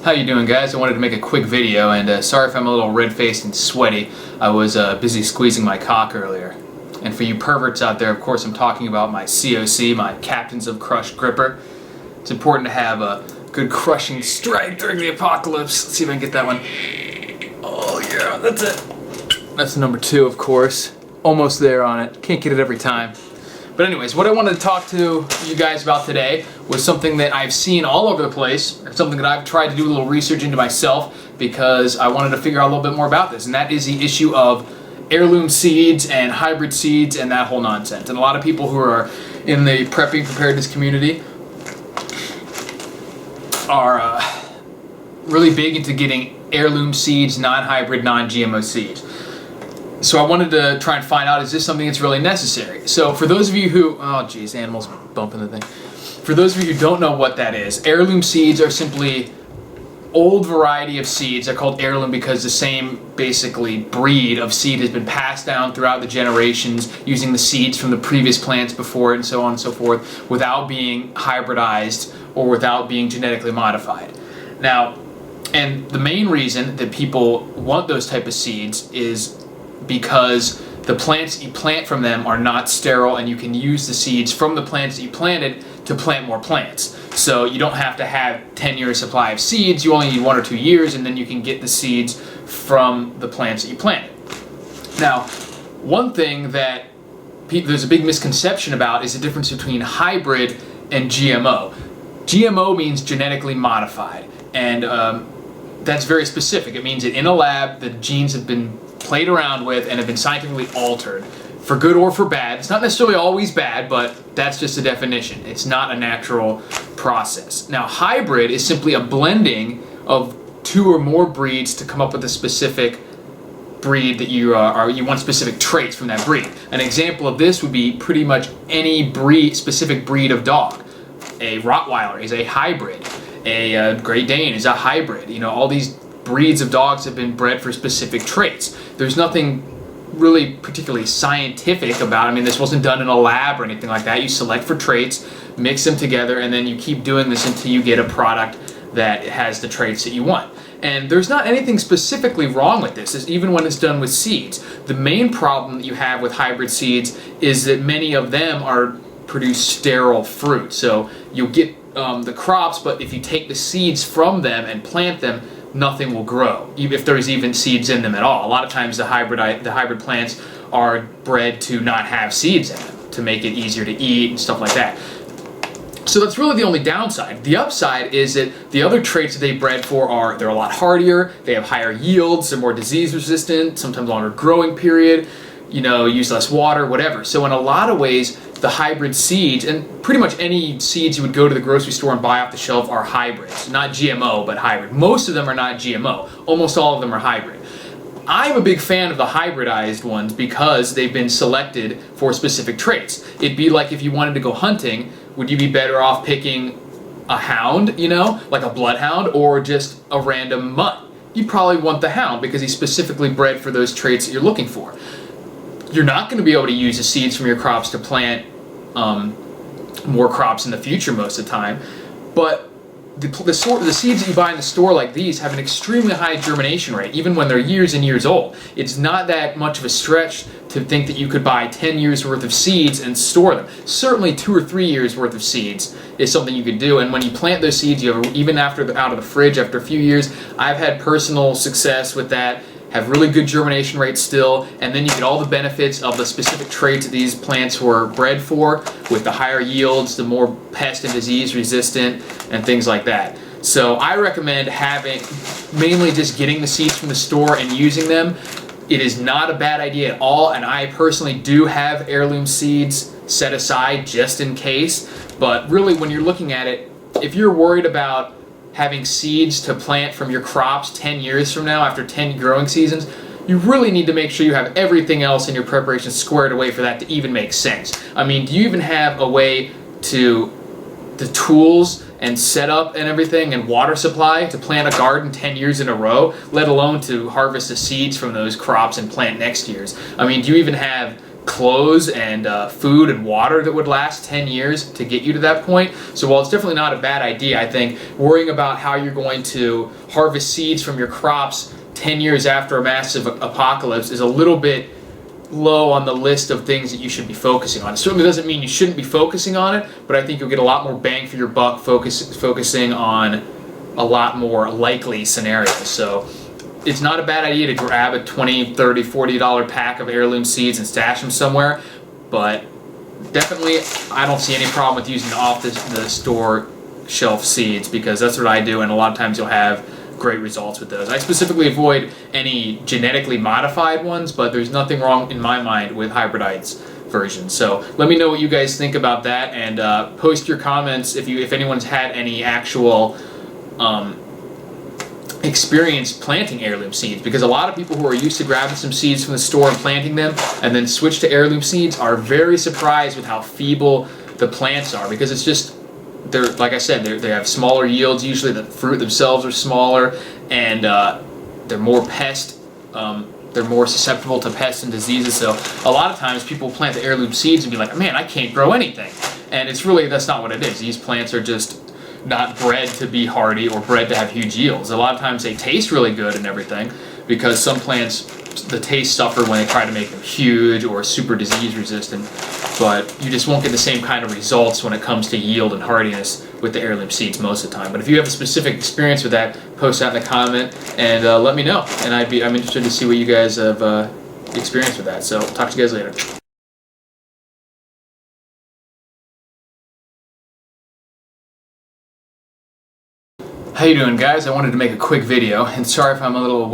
How you doing, guys? I wanted to make a quick video, and sorry if I'm a little red-faced and sweaty. I was busy squeezing my cock earlier. And for you perverts out there, of course, I'm talking about my COC, my Captains of Crush gripper. It's important to have a good crushing strike during the apocalypse. Let's see if I can get that one. Oh yeah, that's it. That's number 2, of course. Almost there on it. Can't get it every time. But anyways, what I wanted to talk to you guys about today was something that I've seen all over the place, or something that I've tried to do a little research into myself because I wanted to figure out a little bit more about this, and that is the issue of heirloom seeds and hybrid seeds and that whole nonsense. And a lot of people who are in the prepping preparedness community are really big into getting heirloom seeds, non-hybrid, non-GMO seeds. So I wanted to try and find out, is this something that's really necessary? So for those of you who, oh geez, animals bumping the thing. For those of you who don't know what that is, heirloom seeds are simply old variety of seeds. They're called heirloom because the same basically breed of seed has been passed down throughout the generations using the seeds from the previous plants before it and so on and so forth without being hybridized or without being genetically modified. Now, and the main reason that people want those type of seeds is because the plants you plant from them are not sterile, and you can use the seeds from the plants that you planted to plant more plants. So you don't have to have 10-year supply of seeds, you only need 1 or 2 years, and then you can get the seeds from the plants that you planted. Now, one thing that there's a big misconception about is the difference between hybrid and GMO. GMO means genetically modified, and that's very specific. It means that in a lab the genes have been played around with and have been scientifically altered for good or for bad. It's not necessarily always bad, but that's just a definition. It's not a natural process. Now, hybrid is simply a blending of 2 or more breeds to come up with a specific breed that you want specific traits from that breed. An example of this would be pretty much any specific breed of dog. A Rottweiler is a hybrid. A Great Dane is a hybrid. You know, all these breeds of dogs have been bred for specific traits. There's nothing really particularly scientific about it. I mean, this wasn't done in a lab or anything like that. You select for traits, mix them together, and then you keep doing this until you get a product that has the traits that you want. And there's not anything specifically wrong with this, even when it's done with seeds. The main problem that you have with hybrid seeds is that many of them produce sterile fruit. So you'll get the crops, but if you take the seeds from them and plant them, nothing will grow, even if there's even seeds in them at all. A lot of times the hybrid plants are bred to not have seeds in them, to make it easier to eat and stuff like that. So that's really the only downside. The upside is that the other traits that they bred for are they're a lot hardier, they have higher yields, they're more disease resistant, sometimes longer growing period, you know, use less water, whatever. So in a lot of ways, the hybrid seeds, and pretty much any seeds you would go to the grocery store and buy off the shelf, are hybrids. Not GMO, but hybrid. Most of them are not GMO. Almost all of them are hybrid. I'm a big fan of the hybridized ones because they've been selected for specific traits. It'd be like if you wanted to go hunting, would you be better off picking a hound, you know, like a bloodhound, or just a random mutt? You'd probably want the hound because he's specifically bred for those traits that you're looking for. You're not going to be able to use the seeds from your crops to plant more crops in the future most of the time, but the seeds that you buy in the store like these have an extremely high germination rate, even when they're years and years old. It's not that much of a stretch to think that you could buy 10 years worth of seeds and store them. Certainly 2 or 3 years worth of seeds is something you could do, and when you plant those seeds, you have, even out of the fridge after a few years, I've had personal success with that. Have really good germination rates still, and then you get all the benefits of the specific traits that these plants were bred for, with the higher yields, the more pest and disease resistant, and things like that. So I recommend mainly just getting the seeds from the store and using them. It is not a bad idea at all, and I personally do have heirloom seeds set aside just in case, but really when you're looking at it, if you're worried about having seeds to plant from your crops 10 years from now after 10 growing seasons, you really need to make sure you have everything else in your preparation squared away for that to even make sense. I mean, do you even have a way to the tools and setup and everything and water supply to plant a garden 10 years in a row, let alone to harvest the seeds from those crops and plant next year's? I mean, do you even have clothes and food and water that would last 10 years to get you to that point. So while it's definitely not a bad idea, I think worrying about how you're going to harvest seeds from your crops 10 years after a massive apocalypse is a little bit low on the list of things that you should be focusing on. It certainly doesn't mean you shouldn't be focusing on it, but I think you'll get a lot more bang for your buck focusing on a lot more likely scenarios. So it's not a bad idea to grab a $20, $30, $40 pack of heirloom seeds and stash them somewhere, but definitely I don't see any problem with using off the store shelf seeds, because that's what I do, and a lot of times you'll have great results with those. I specifically avoid any genetically modified ones, but there's nothing wrong in my mind with hybridites versions. So let me know what you guys think about that, and post your comments if anyone's had any actual experience planting heirloom seeds, because a lot of people who are used to grabbing some seeds from the store and planting them and then switch to heirloom seeds are very surprised with how feeble the plants are, because it's just, they're, like I said, they have smaller yields. Usually the fruit themselves are smaller, and they're more they're more susceptible to pests and diseases. So a lot of times people plant the heirloom seeds and be like, man, I can't grow anything. And it's really, that's not what it is. These plants are just not bred to be hardy or bred to have huge yields. A lot of times they taste really good and everything, because some plants, the taste suffer when they try to make them huge or super disease resistant, but you just won't get the same kind of results when it comes to yield and hardiness with the heirloom seeds most of the time. But if you have a specific experience with that, post that in the comment and let me know, and I'm interested to see what you guys have experienced with that. So talk to you guys later. How you doing, guys? I wanted to make a quick video, and sorry if I'm a little